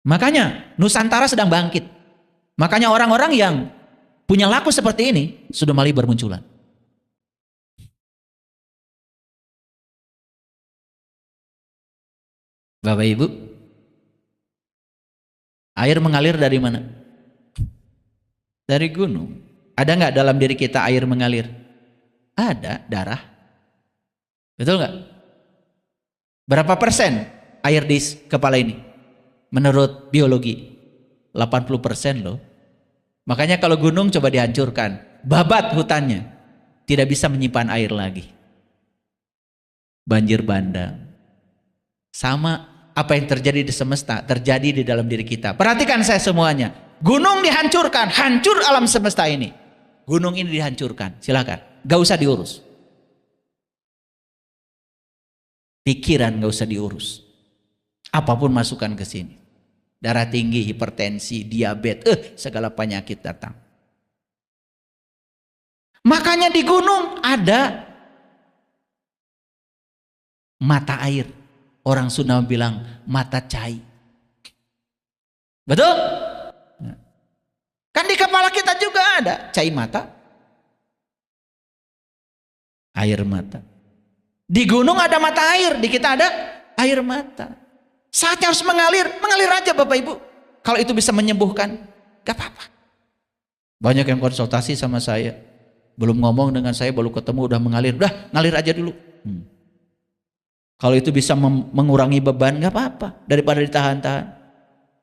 Makanya Nusantara sedang bangkit. Makanya orang-orang yang punya laku seperti ini sudah mulai bermunculan. Bapak Ibu, air mengalir dari mana? Dari gunung. Ada nggak dalam diri kita air mengalir? Ada, darah. Betul nggak? Berapa persen air di kepala ini? Menurut biologi, 80% loh. Makanya kalau gunung coba dihancurkan, babat hutannya, tidak bisa menyimpan air lagi. Banjir bandang. Sama apa yang terjadi di semesta, terjadi di dalam diri kita. Perhatikan saya semuanya. Gunung dihancurkan, hancur alam semesta ini. Gunung ini dihancurkan, silakan. Gak usah diurus. Pikiran gak usah diurus. Apapun masukkan ke sini. Darah tinggi, hipertensi, diabetes, segala penyakit datang. Makanya di gunung ada mata air. Orang Sunda bilang mata cai. Betul? Kan di kepala kita juga ada cai mata. Air mata. Di gunung ada mata air, di kita ada air mata. Saatnya harus mengalir, mengalir aja Bapak Ibu. Kalau itu bisa menyembuhkan, gak apa-apa. Banyak yang konsultasi sama saya. Belum ngomong dengan saya, baru ketemu udah mengalir. Udah, ngalir aja dulu. Kalau itu bisa mengurangi beban, nggak apa-apa daripada ditahan-tahan.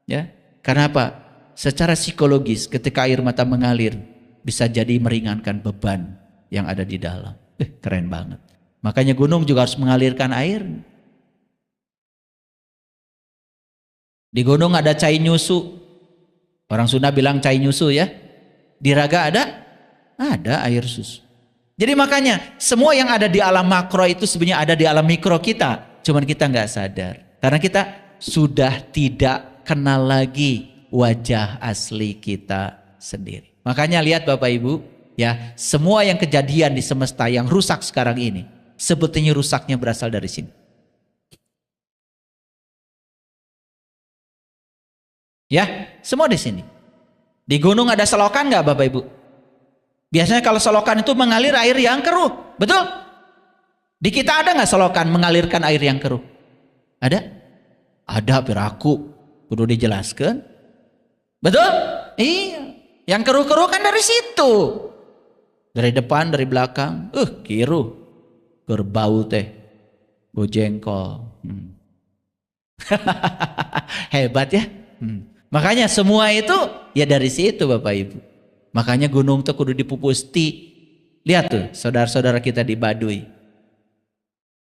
Ya, karena apa? Secara psikologis, ketika air mata mengalir, bisa jadi meringankan beban yang ada di dalam. Keren banget. Makanya gunung juga harus mengalirkan air. Di gunung ada cai nyusu. Orang Sunda bilang cai nyusu ya. Di raga ada air susu. Jadi makanya semua yang ada di alam makro itu sebenarnya ada di alam mikro kita. Cuman kita nggak sadar. Karena kita sudah tidak kenal lagi wajah asli kita sendiri. Makanya lihat Bapak Ibu, ya, semua yang kejadian di semesta yang rusak sekarang ini, sebetulnya rusaknya berasal dari sini. Ya, semua di sini. Di gunung ada selokan nggak Bapak Ibu? Biasanya kalau selokan itu mengalir air yang keruh, betul? Di kita ada nggak selokan mengalirkan air yang keruh? Ada? Ada, piraku. Perlu dijelaskan. Betul? Iya. Yang keruh-keruh kan dari situ. Dari depan, dari belakang. Kiru. Berbau teh. Bau jengkol. Hebat ya. Makanya semua itu ya dari situ Bapak Ibu. Makanya gunung itu kudu dipupusti. Lihat tuh saudara-saudara kita di Baduy.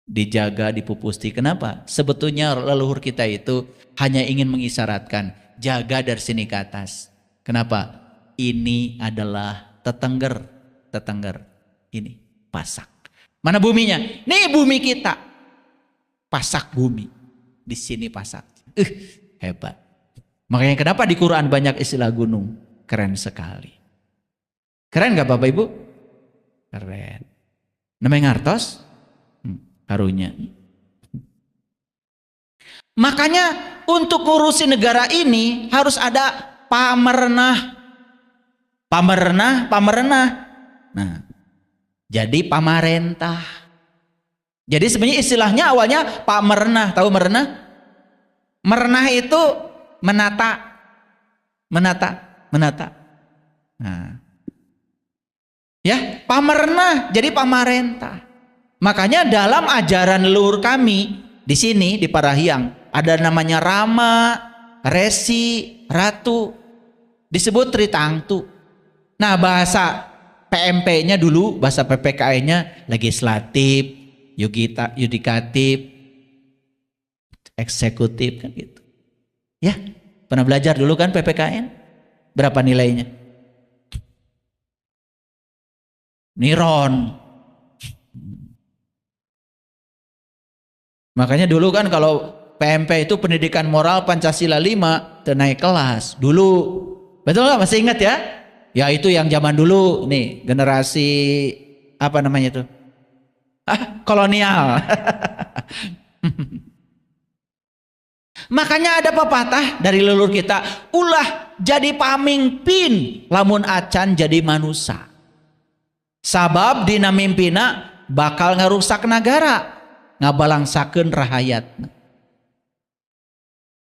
Dijaga, dipupusti. Kenapa? Sebetulnya leluhur kita itu hanya ingin mengisyaratkan. Jaga dari sini ke atas. Kenapa? Ini adalah tetengger. Tetengger. Ini pasak. Mana buminya? Nih bumi kita. Pasak bumi. Di sini pasak. Hebat. Makanya kenapa di Quran banyak istilah gunung? Keren sekali. Keren gak Bapak Ibu? Keren. Namanya ngartos? Karunya. Makanya untuk ngurusi negara ini harus ada pamerentah. Pamerentah. Nah, jadi pamarentah. Jadi sebenarnya istilahnya awalnya pamerentah. Tahu merenah? Merenah itu menata. Nah. Ya, pamerentah jadi pamarentah. Makanya dalam ajaran leluhur kami di sini di Parahiang ada namanya Rama, Resi, Ratu, disebut Tritangtu. Nah, bahasa PMP-nya dulu, bahasa PPKI-nya legislatif, yudikatif, eksekutif kan gitu. Ya, pernah belajar dulu kan PPKN? Berapa nilainya? Niron. Makanya dulu kan kalau PMP itu pendidikan moral Pancasila 5 naik kelas dulu. Betul nggak? Masih ingat ya? Ya itu yang zaman dulu nih, generasi apa namanya itu? Kolonial. Makanya ada pepatah dari leluhur kita, ulah jadi pamimpin lamun acan jadi manusia. Sabab dina mimpina bakal ngerusak negara, ngabalangsakeun rahayat.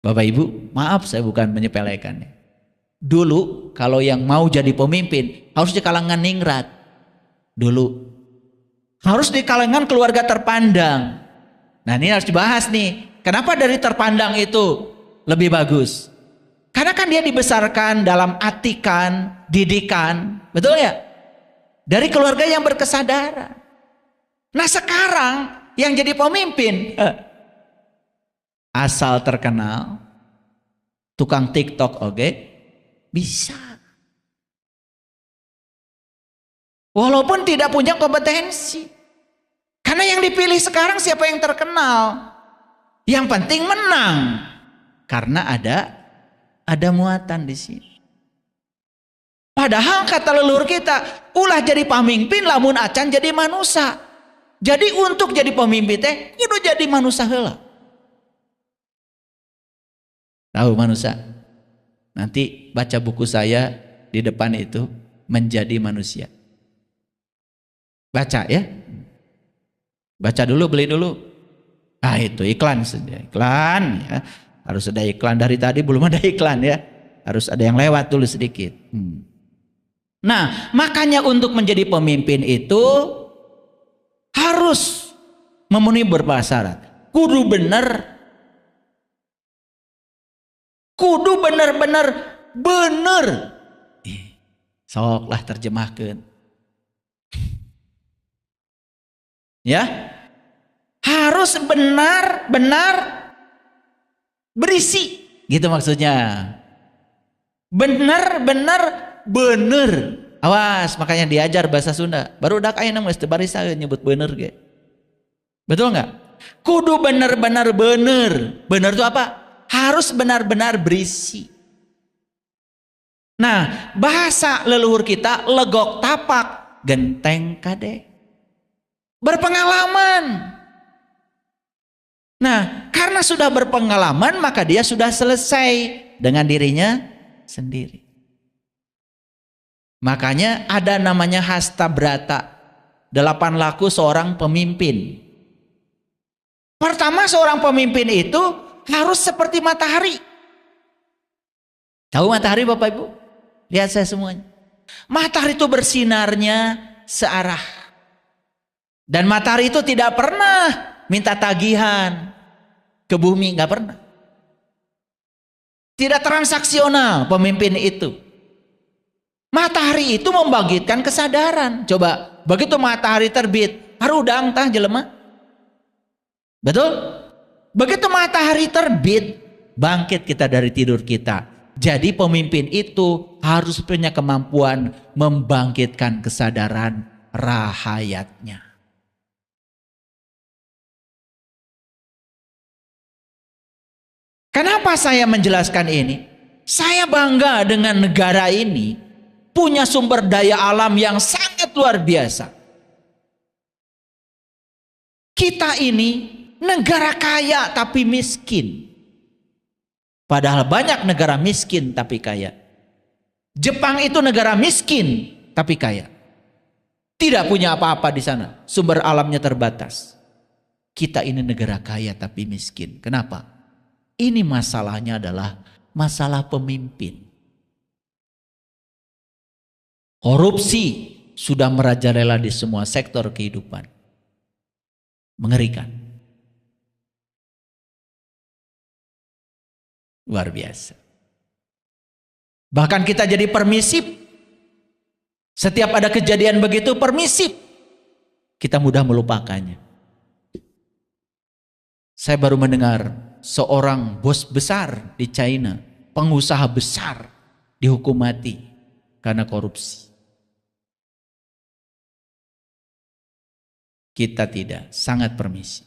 Bapak Ibu, maaf saya bukan menyepelekannya. Dulu kalau yang mau jadi pemimpin harus di kalangan ningrat. Dulu harus di kalangan keluarga terpandang. Nah ini harus dibahas nih. Kenapa dari terpandang itu lebih bagus? Karena kan dia dibesarkan dalam atikan, didikan, betul ya? Dari keluarga yang berkesadaran. Nah sekarang yang jadi pemimpin asal terkenal, tukang TikTok oke, bisa. Walaupun tidak punya kompetensi. Karena yang dipilih sekarang siapa yang terkenal? Yang penting menang. Karena ada muatan di sini. Padahal kata leluhur kita, ulah jadi pamimpin lamun acan jadi manusia. Jadi untuk jadi pemimpin teh kudu jadi manusia heula. Tahu manusia? Nanti baca buku saya di depan itu, menjadi manusia. Baca ya. Baca dulu, beli dulu. Ah itu iklan saja, iklan ya. Harus ada iklan, dari tadi belum ada iklan ya. Harus ada yang lewat dulu sedikit. Nah makanya untuk menjadi pemimpin itu harus memenuhi beberapa syarat. Kudu bener-bener bener. Soklah terjemahkan. Ya. Harus benar-benar berisi, gitu maksudnya. Benar-benar bener. Awas, makanya diajar bahasa Sunda. Baru dak ayeuna geus teu barisa nyebut bener ge. Betul nggak? Kudu benar-benar bener. Bener itu apa? Harus benar-benar berisi. Nah, bahasa leluhur kita legok tapak, genteng kade. Berpengalaman. Nah, karena sudah berpengalaman maka dia sudah selesai dengan dirinya sendiri. Makanya ada namanya hasta brata, 8 laku seorang pemimpin. Pertama seorang pemimpin itu harus seperti matahari. Tahu matahari Bapak Ibu? Lihat saya semuanya. Matahari itu bersinarnya searah. Dan matahari itu tidak pernah minta tagihan ke bumi, nggak pernah. Tidak transaksional pemimpin itu. Matahari itu membangkitkan kesadaran. Coba begitu matahari terbit, harudang tah jelema. Betul? Begitu matahari terbit, bangkit kita dari tidur kita. Jadi pemimpin itu harus punya kemampuan membangkitkan kesadaran rahayatnya. Kenapa saya menjelaskan ini? Saya bangga dengan negara ini punya sumber daya alam yang sangat luar biasa. Kita ini negara kaya tapi miskin. Padahal banyak negara miskin tapi kaya. Jepang itu negara miskin tapi kaya. Tidak punya apa-apa di sana. Sumber alamnya terbatas. Kita ini negara kaya tapi miskin. Kenapa? Ini masalahnya adalah masalah pemimpin. Korupsi sudah merajalela di semua sektor kehidupan. Mengerikan. Luar biasa. Bahkan kita jadi permisif. Setiap ada kejadian begitu permisif. Kita mudah melupakannya. Saya baru mendengar seorang bos besar di China, pengusaha besar dihukum mati karena korupsi. Kita tidak, sangat permisi.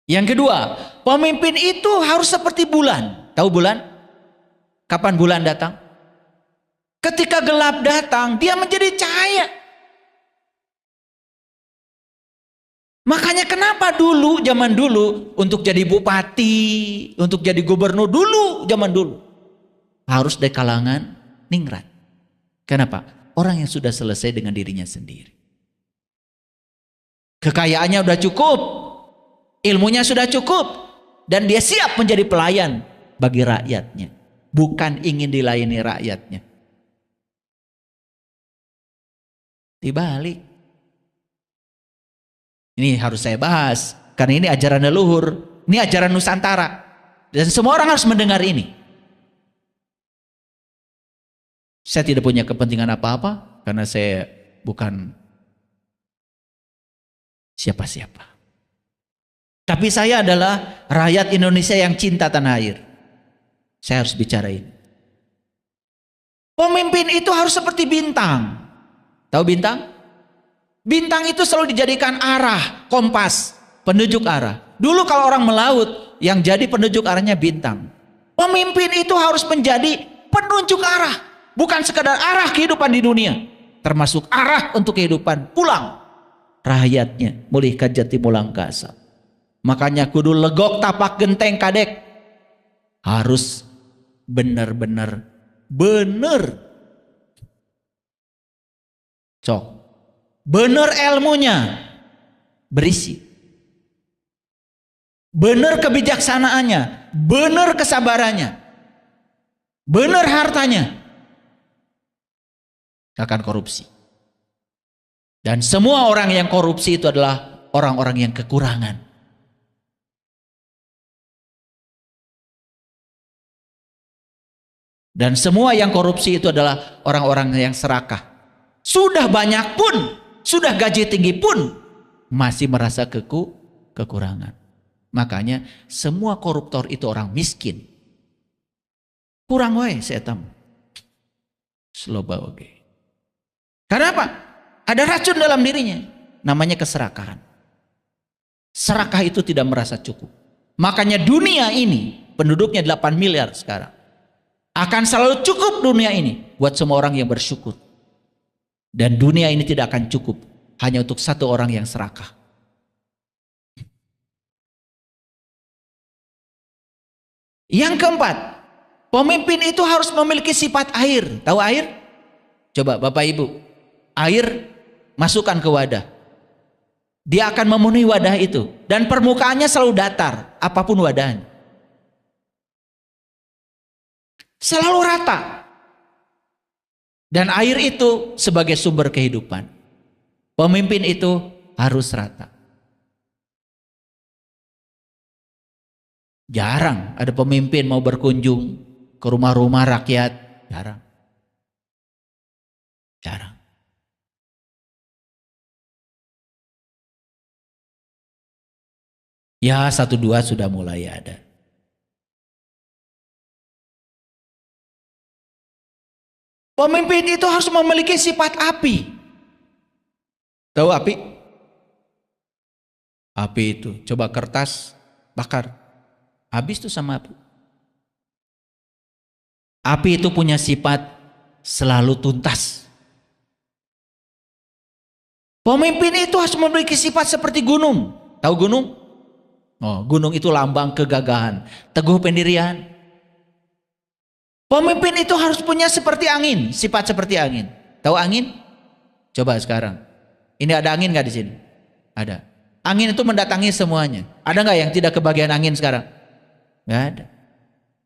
Yang kedua, pemimpin itu harus seperti bulan. Tahu bulan? Kapan bulan datang? Ketika gelap datang, dia menjadi cahaya. Makanya kenapa dulu, zaman dulu, untuk jadi bupati, untuk jadi gubernur dulu, zaman dulu, harus dari kalangan ningrat. Kenapa? Orang yang sudah selesai dengan dirinya sendiri. Kekayaannya sudah cukup, ilmunya sudah cukup, dan dia siap menjadi pelayan bagi rakyatnya. Bukan ingin dilayani rakyatnya. Dibalik. Ini harus saya bahas, karena ini ajaran leluhur, ini ajaran Nusantara. Dan semua orang harus mendengar ini. Saya tidak punya kepentingan apa-apa, karena saya bukan siapa-siapa. Tapi saya adalah rakyat Indonesia yang cinta tanah air. Saya harus bicara ini. Pemimpin itu harus seperti bintang. Tahu bintang? Bintang itu selalu dijadikan arah, kompas, penunjuk arah. Dulu kalau orang melaut, yang jadi penunjuk arahnya bintang. Pemimpin itu harus menjadi penunjuk arah. Bukan sekadar arah kehidupan di dunia. Termasuk arah untuk kehidupan pulang. Rakyatnya mulihkan jati mulang kasa. Makanya kudu legok tapak genteng kadek. Harus benar-benar benar. Cok. Benar ilmunya, berisi. Benar kebijaksanaannya, benar kesabarannya, benar hartanya. Akan korupsi. Dan semua orang yang korupsi itu adalah orang-orang yang kekurangan. Dan semua yang korupsi itu adalah orang-orang yang serakah. Sudah banyak pun, sudah gaji tinggi pun masih merasa kekurangan. Makanya semua koruptor itu orang miskin. Kurang wae setam. Sloba oge. Karena apa? Ada racun dalam dirinya. Namanya keserakahan. Serakah itu tidak merasa cukup. Makanya dunia ini penduduknya 8 miliar sekarang. Akan selalu cukup dunia ini buat semua orang yang bersyukur. Dan dunia ini tidak akan cukup hanya untuk satu orang yang serakah. Yang keempat, pemimpin itu harus memiliki sifat air. Tahu air? Coba Bapak Ibu, air masukkan ke wadah. Dia akan memenuhi wadah itu. Dan permukaannya selalu datar, apapun wadahnya. Selalu rata. Dan air itu sebagai sumber kehidupan. Pemimpin itu harus rata. Jarang ada pemimpin mau berkunjung ke rumah-rumah rakyat. Jarang. Jarang. Ya 1-2 sudah mulai ada. Pemimpin itu harus memiliki sifat api. Tahu api? Api itu, coba kertas bakar. Habis tuh sama api. Api itu punya sifat selalu tuntas. Pemimpin itu harus memiliki sifat seperti gunung. Tahu gunung? Oh, gunung itu lambang kegagahan, teguh pendirian. Pemimpin itu harus punya seperti angin, sifat seperti angin. Tahu angin? Coba sekarang. Ini ada angin nggak di sini? Ada. Angin itu mendatangi semuanya. Ada nggak yang tidak kebagian angin sekarang? Nggak ada.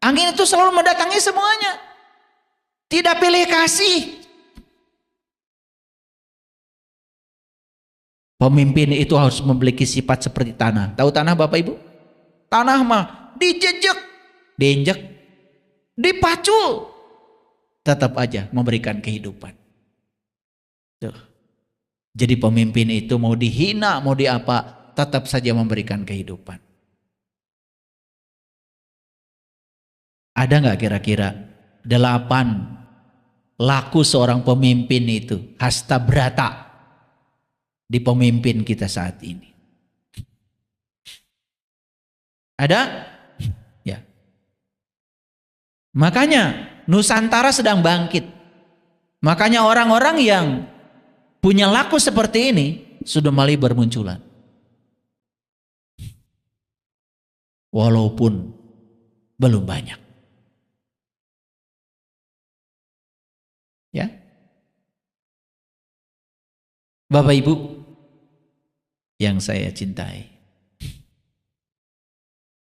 Angin itu selalu mendatangi semuanya. Tidak pilih kasih. Pemimpin itu harus memiliki sifat seperti tanah. Tahu tanah Bapak Ibu? Tanah mah dijejek, diinjek, dipacu, tetap aja memberikan kehidupan. Tuh. Jadi pemimpin itu mau dihina, mau diapa, tetap saja memberikan kehidupan. Ada nggak kira-kira 8 laku seorang pemimpin itu hasta brata di pemimpin kita saat ini? Ada? Ya. Makanya Nusantara sedang bangkit. Makanya orang-orang yang punya laku seperti ini sudah mulai bermunculan. walaupun belum banyak. Ya. Bapak Ibu yang saya cintai,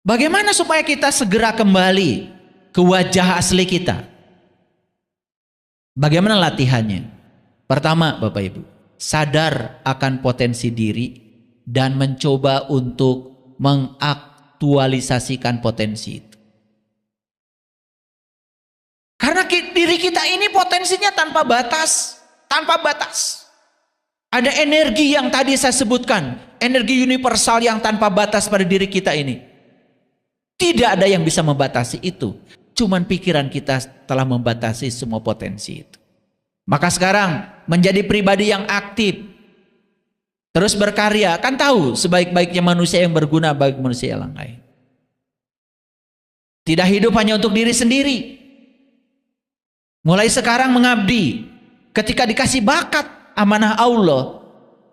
bagaimana supaya kita segera kembali ke wajah asli kita? Bagaimana latihannya? Pertama, Bapak Ibu, sadar akan potensi diri dan mencoba untuk mengaktualisasikan potensi itu. Karena diri kita ini potensinya tanpa batas, tanpa batas. Ada energi yang tadi saya sebutkan, energi universal yang tanpa batas pada diri kita ini. Tidak ada yang bisa membatasi itu. Cuman pikiran kita telah membatasi semua potensi itu. Maka sekarang menjadi pribadi yang aktif, terus berkarya, kan tahu sebaik-baiknya manusia yang berguna bagi manusia yang lain. Tidak hidup hanya untuk diri sendiri. Mulai sekarang mengabdi, ketika dikasih bakat amanah Allah,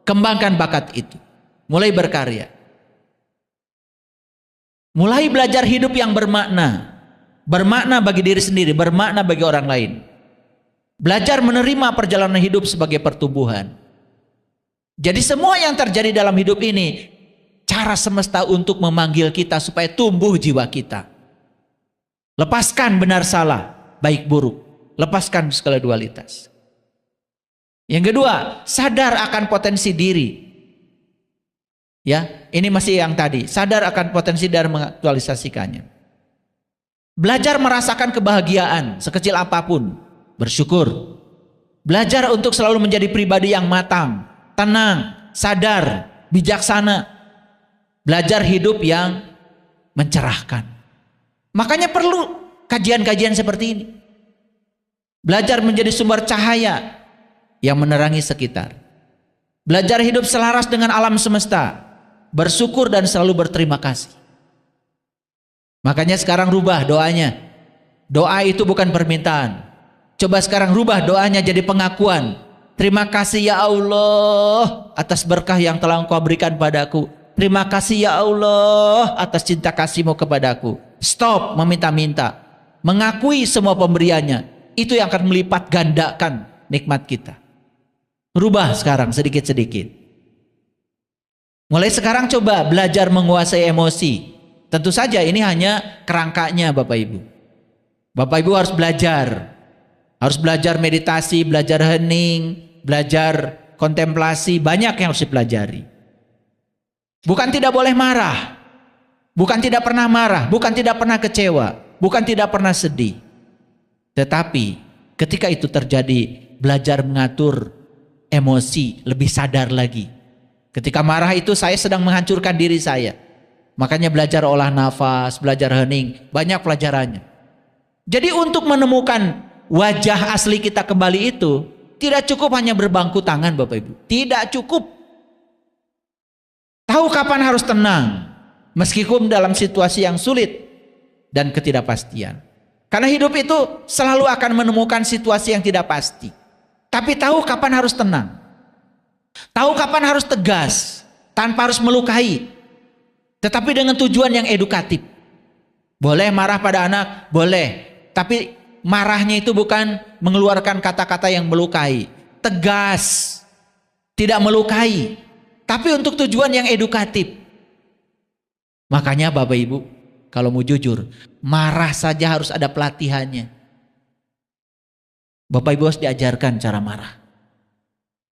kembangkan bakat itu. Mulai berkarya. Mulai belajar hidup yang bermakna. Bermakna bagi diri sendiri, bermakna bagi orang lain. Belajar menerima perjalanan hidup sebagai pertumbuhan. Jadi semua yang terjadi dalam hidup ini, cara semesta untuk memanggil kita supaya tumbuh jiwa kita. Lepaskan benar salah, baik buruk. Lepaskan segala dualitas. Yang kedua, sadar akan potensi diri. Ya, ini masih yang tadi, sadar akan potensi dan mengaktualisasikannya. Belajar merasakan kebahagiaan sekecil apapun, bersyukur. Belajar untuk selalu menjadi pribadi yang matang, tenang, sadar, bijaksana. Belajar hidup yang mencerahkan. Makanya perlu kajian-kajian seperti ini. Belajar menjadi sumber cahaya yang menerangi sekitar. Belajar hidup selaras dengan alam semesta, bersyukur dan selalu berterima kasih. Makanya sekarang rubah doanya. Doa itu bukan permintaan. Coba sekarang rubah doanya jadi pengakuan. Terima kasih ya Allah atas berkah yang telah Engkau berikan padaku. Terima kasih ya Allah atas cinta kasih-Mu kepadaku. Stop meminta-minta. Mengakui semua pemberiannya. Itu yang akan melipat gandakan nikmat kita. Rubah sekarang sedikit-sedikit. Mulai sekarang coba belajar menguasai emosi. Tentu saja ini hanya kerangkanya Bapak Ibu. Bapak Ibu harus belajar. Harus belajar meditasi, belajar hening, belajar kontemplasi. Banyak yang harus dipelajari. Bukan tidak boleh marah. Bukan tidak pernah marah. Bukan tidak pernah kecewa. Bukan tidak pernah sedih. Tetapi ketika itu terjadi, belajar mengatur emosi, lebih sadar lagi. Ketika marah itu saya sedang menghancurkan diri saya. Makanya belajar olah nafas, belajar hening, banyak pelajarannya. Jadi untuk menemukan wajah asli kita kembali itu, tidak cukup hanya berbangku tangan Bapak Ibu. Tidak cukup. Tahu kapan harus tenang, meskipun dalam situasi yang sulit dan ketidakpastian. Karena hidup itu selalu akan menemukan situasi yang tidak pasti. Tapi tahu kapan harus tenang. Tahu kapan harus tegas, tanpa harus melukai. Tetapi dengan tujuan yang edukatif. Boleh marah pada anak? Boleh. Tapi marahnya itu bukan mengeluarkan kata-kata yang melukai. Tegas. Tidak melukai. Tapi untuk tujuan yang edukatif. Makanya Bapak Ibu, kalau mau jujur, marah saja harus ada pelatihannya. Bapak Ibu harus diajarkan cara marah.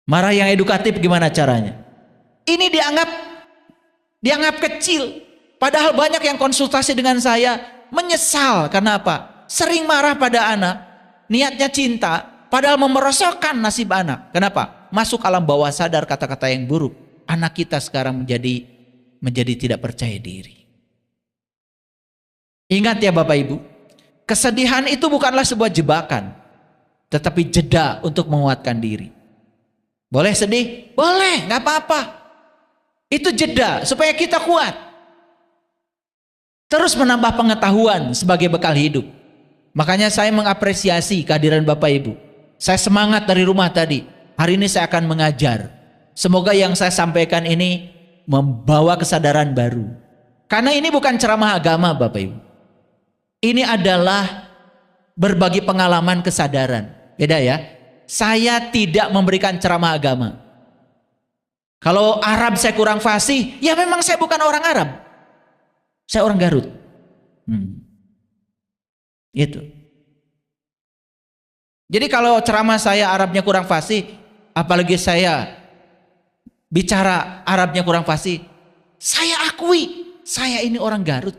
Marah yang edukatif gimana caranya? Ini dianggap kecil. Padahal banyak yang konsultasi dengan saya menyesal. Karena apa? Sering marah pada anak. Niatnya cinta. Padahal memerosotkan nasib anak. Kenapa? Masuk alam bawah sadar kata-kata yang buruk. Anak kita sekarang menjadi tidak percaya diri. Ingat ya Bapak Ibu, kesedihan itu bukanlah sebuah jebakan, tetapi jeda untuk menguatkan diri. Boleh sedih? Boleh, gak apa-apa. Itu jeda supaya kita kuat. Terus menambah pengetahuan sebagai bekal hidup. Makanya saya mengapresiasi kehadiran Bapak Ibu. Saya semangat dari rumah tadi. Hari ini saya akan mengajar. Semoga yang saya sampaikan ini membawa kesadaran baru. Karena ini bukan ceramah agama Bapak Ibu. Ini adalah berbagi pengalaman kesadaran. Beda ya. Saya tidak memberikan ceramah agama. Kalau Arab saya kurang fasih, ya memang saya bukan orang Arab. Saya orang Garut. Itu. Jadi kalau ceramah saya Arabnya kurang fasih, apalagi saya bicara Arabnya kurang fasih, saya akui saya ini orang Garut.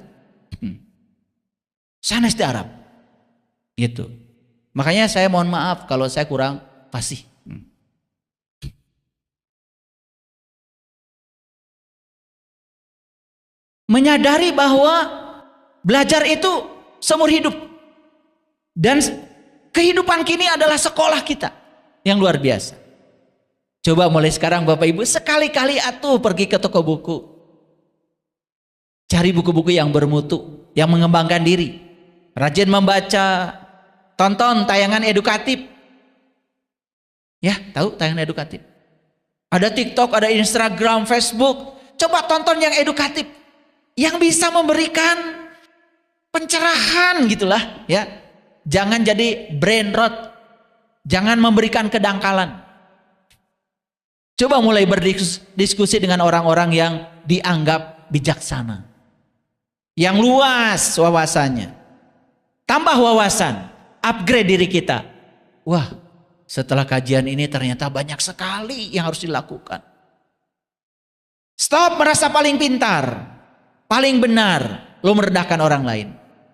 Saya di Arab. Gitu. Makanya saya mohon maaf kalau saya kurang fasih. Menyadari bahwa belajar itu seumur hidup. Dan kehidupan kini adalah sekolah kita yang luar biasa. Coba mulai sekarang Bapak Ibu sekali-kali atuh pergi ke toko buku. Cari buku-buku yang bermutu, yang mengembangkan diri. Rajin membaca, tonton tayangan edukatif. Ya, tahu tayangan edukatif. Ada TikTok, ada Instagram, Facebook. Coba tonton yang edukatif. Yang bisa memberikan pencerahan gitulah ya. Jangan jadi brain rot. Jangan memberikan kedangkalan. Coba mulai berdiskusi dengan orang-orang yang dianggap bijaksana. Yang luas wawasannya. Tambah wawasan, upgrade diri kita. Wah, setelah kajian ini ternyata banyak sekali yang harus dilakukan. Stop merasa paling pintar. Paling benar, lo merendahkan orang lain.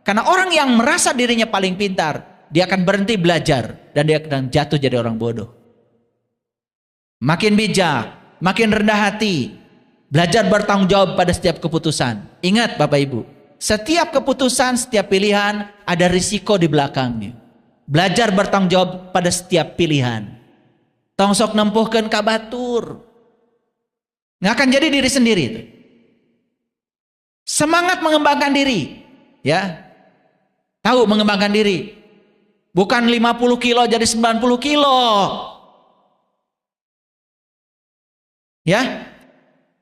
Karena orang yang merasa dirinya paling pintar, dia akan berhenti belajar dan dia akan jatuh jadi orang bodoh. Makin bijak, makin rendah hati, belajar bertanggung jawab pada setiap keputusan. Ingat Bapak Ibu, setiap keputusan, setiap pilihan ada risiko di belakangnya. Belajar bertanggung jawab pada setiap pilihan. Tongsok nempuhkeun ka batur. Nggak akan jadi diri sendiri itu. Semangat mengembangkan diri, ya. Tahu mengembangkan diri. Bukan 50 kilo jadi 90 kilo. Ya.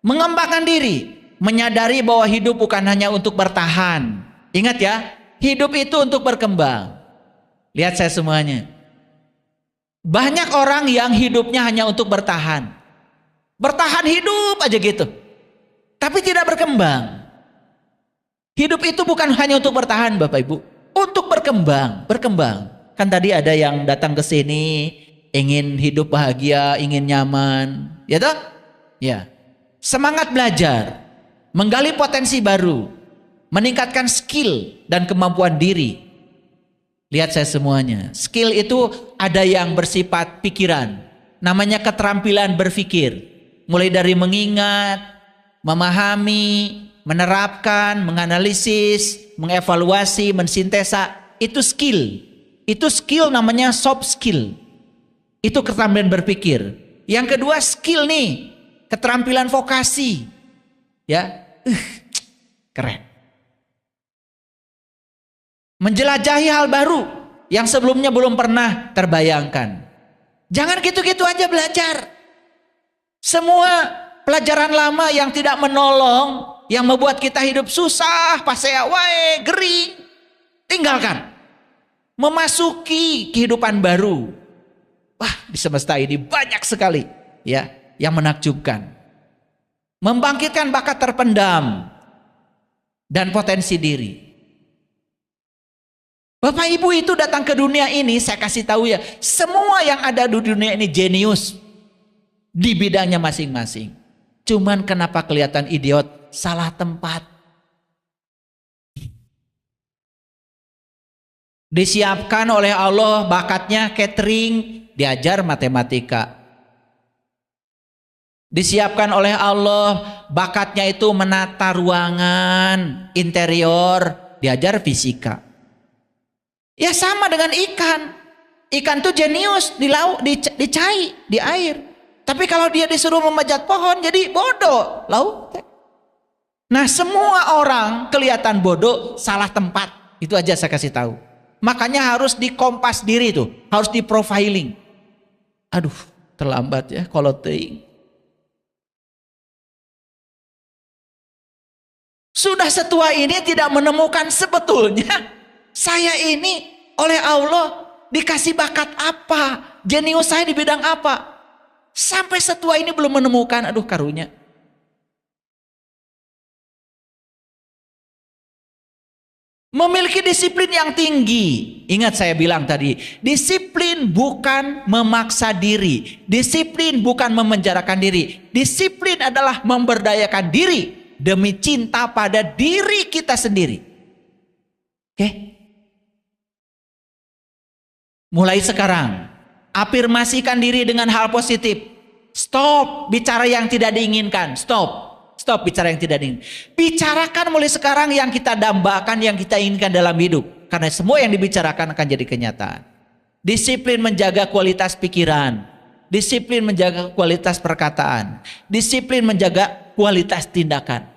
Mengembangkan diri, menyadari bahwa hidup bukan hanya untuk bertahan. Ingat ya, hidup itu untuk berkembang. Lihat saya semuanya. Banyak orang yang hidupnya hanya untuk bertahan. Bertahan hidup aja gitu. Tapi tidak berkembang. Hidup itu bukan hanya untuk bertahan Bapak Ibu, untuk berkembang. Kan tadi ada yang datang ke sini ingin hidup bahagia, ingin nyaman, ya toh? Ya. Semangat belajar, menggali potensi baru, meningkatkan skill dan kemampuan diri. Lihat saya semuanya. Skill itu ada yang bersifat pikiran, namanya keterampilan berpikir. Mulai dari mengingat, memahami, menerapkan, menganalisis, mengevaluasi, mensintesa, itu skill. Itu skill namanya soft skill. Itu keterampilan berpikir. Yang kedua skill nih, keterampilan vokasi. Ya, keren. Menjelajahi hal baru yang sebelumnya belum pernah terbayangkan. Jangan gitu-gitu aja belajar. Semua pelajaran lama yang tidak menolong, yang membuat kita hidup susah, pasea wae, gering, tinggalkan. Memasuki kehidupan baru. Wah, di semesta ini banyak sekali ya yang menakjubkan. Membangkitkan bakat terpendam dan potensi diri. Bapak Ibu itu datang ke dunia ini, saya kasih tahu ya, semua yang ada di dunia ini jenius di bidangnya masing-masing. Cuman kenapa kelihatan idiot? Salah tempat. Disiapkan oleh Allah bakatnya catering, diajar matematika. Disiapkan oleh Allah bakatnya itu menata ruangan interior, diajar fisika. Ya sama dengan ikan. Ikan tuh jenius di laut, di cai, di air. Tapi kalau dia disuruh memanjat pohon jadi bodoh. Laut. Nah, semua orang kelihatan bodoh salah tempat. Itu aja saya kasih tahu. Makanya harus dikompas diri tuh, harus di profiling. Aduh, terlambat ya kalau teing. Sudah setua ini tidak menemukan sebetulnya saya ini oleh Allah dikasih bakat apa, jenius saya di bidang apa. Sampai setua ini belum menemukan, aduh karunya. Memiliki disiplin yang tinggi. Ingat saya bilang tadi, disiplin bukan memaksa diri. Disiplin bukan memenjarakan diri. Disiplin adalah memberdayakan diri demi cinta pada diri kita sendiri. Oke? Mulai sekarang, afirmasikan diri dengan hal positif. Stop bicara yang tidak diinginkan. Stop bicara yang tidak diinginkan. Bicarakan mulai sekarang yang kita dambakan, yang kita inginkan dalam hidup. Karena semua yang dibicarakan akan jadi kenyataan. Disiplin menjaga kualitas pikiran. Disiplin menjaga kualitas perkataan. Disiplin menjaga kualitas tindakan.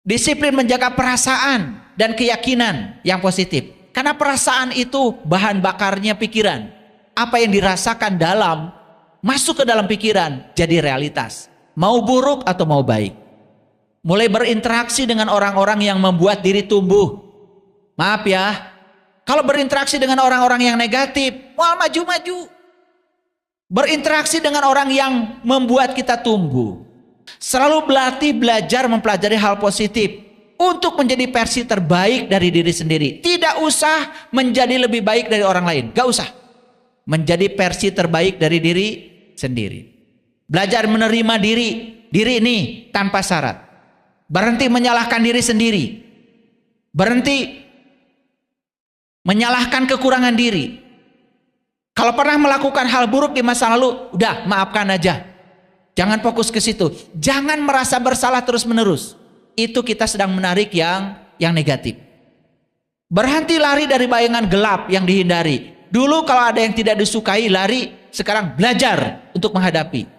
Disiplin menjaga perasaan dan keyakinan yang positif. Karena perasaan itu bahan bakarnya pikiran. Apa yang dirasakan dalam, masuk ke dalam pikiran, jadi realitas. Mau buruk atau mau baik. Mulai berinteraksi dengan orang-orang yang membuat diri tumbuh. Maaf ya, kalau berinteraksi dengan orang-orang yang negatif, wah maju-maju. Berinteraksi dengan orang yang membuat kita tumbuh. Selalu berlatih belajar mempelajari hal positif. Untuk menjadi versi terbaik dari diri sendiri. Tidak usah menjadi lebih baik dari orang lain. Gak usah. Menjadi versi terbaik dari diri sendiri. Belajar menerima diri ini tanpa syarat. Berhenti menyalahkan diri sendiri. Berhenti menyalahkan kekurangan diri. Kalau pernah melakukan hal buruk di masa lalu, udah maafkan aja. Jangan fokus ke situ. Jangan merasa bersalah terus-menerus. Itu kita sedang menarik yang negatif. Berhenti lari dari bayangan gelap yang dihindari. Dulu kalau ada yang tidak disukai lari, sekarang belajar untuk menghadapi.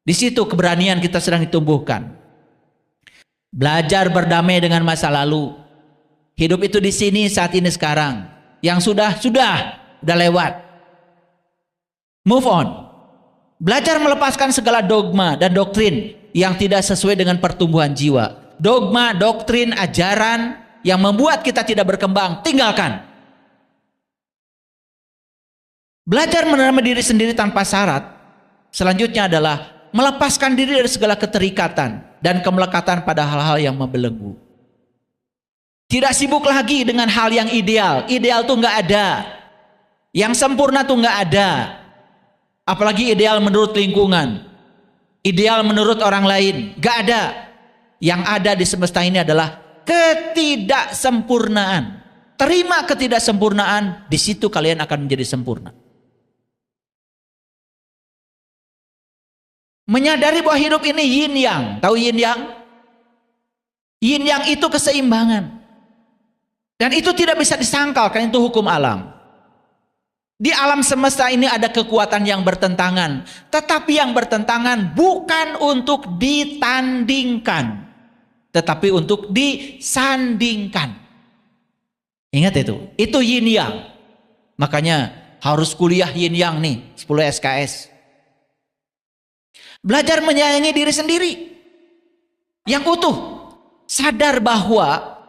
Di situ keberanian kita sedang ditumbuhkan. Belajar berdamai dengan masa lalu. Hidup itu di sini saat ini sekarang. Yang sudah lewat. Move on. Belajar melepaskan segala dogma dan doktrin yang tidak sesuai dengan pertumbuhan jiwa. Dogma, doktrin, ajaran yang membuat kita tidak berkembang, tinggalkan. Belajar menerima diri sendiri tanpa syarat. Selanjutnya adalah melepaskan diri dari segala keterikatan dan kemelekatan pada hal-hal yang membelenggu. Tidak sibuk lagi dengan hal yang ideal. Ideal tuh nggak ada. Yang sempurna tuh nggak ada. Apalagi ideal menurut lingkungan. Ideal menurut orang lain. Nggak ada. Yang ada di semesta ini adalah ketidaksempurnaan. Terima ketidaksempurnaan, di situ kalian akan menjadi sempurna. Menyadari bahwa hidup ini yin yang. Tahu yin yang? Yin yang itu keseimbangan. Dan itu tidak bisa disangkal, karena itu hukum alam. Di alam semesta ini ada kekuatan yang bertentangan. Tetapi yang bertentangan bukan untuk ditandingkan. Tetapi untuk disandingkan. Ingat itu. Itu yin yang. Makanya harus kuliah yin yang nih. 10 SKS. Belajar menyayangi diri sendiri yang utuh. Sadar bahwa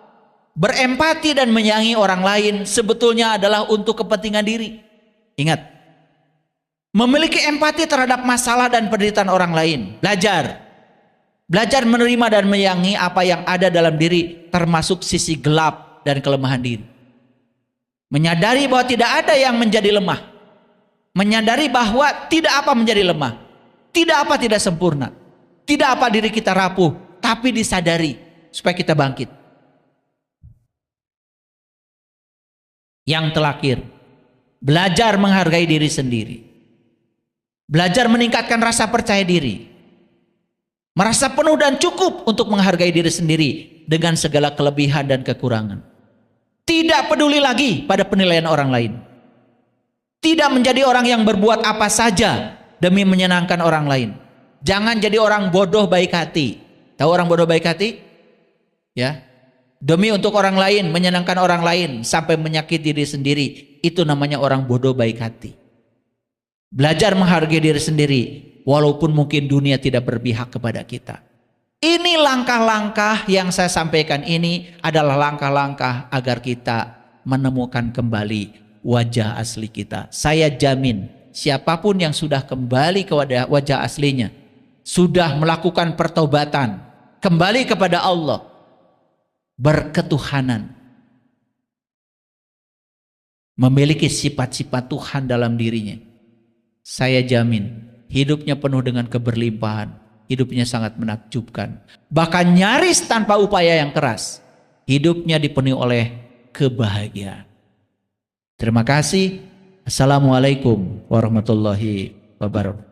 berempati dan menyayangi orang lain sebetulnya adalah untuk kepentingan diri. Ingat, memiliki empati terhadap masalah dan penderitaan orang lain. Belajar menerima dan menyayangi apa yang ada dalam diri, termasuk sisi gelap dan kelemahan diri. Menyadari bahwa tidak ada yang menjadi lemah. Menyadari bahwa tidak apa menjadi lemah. Tidak apa tidak sempurna. Tidak apa diri kita rapuh. Tapi disadari supaya kita bangkit. Yang terakhir, belajar menghargai diri sendiri. Belajar meningkatkan rasa percaya diri. Merasa penuh dan cukup untuk menghargai diri sendiri dengan segala kelebihan dan kekurangan. Tidak peduli lagi pada penilaian orang lain. Tidak menjadi orang yang berbuat apa saja demi menyenangkan orang lain. Jangan jadi orang bodoh baik hati. Tahu orang bodoh baik hati? Ya. Demi untuk orang lain, menyenangkan orang lain sampai menyakiti diri sendiri. Itu namanya orang bodoh baik hati. Belajar menghargai diri sendiri walaupun mungkin dunia tidak berpihak kepada kita. Ini langkah-langkah yang saya sampaikan ini adalah langkah-langkah agar kita menemukan kembali wajah asli kita. Saya jamin siapapun yang sudah kembali ke wajah aslinya, sudah melakukan pertobatan, kembali kepada Allah, berketuhanan, memiliki sifat-sifat Tuhan dalam dirinya, saya jamin hidupnya penuh dengan keberlimpahan, hidupnya sangat menakjubkan, bahkan nyaris tanpa upaya yang keras, hidupnya dipenuhi oleh kebahagiaan. Terima kasih. Assalamualaikum warahmatullahi wabarakatuh.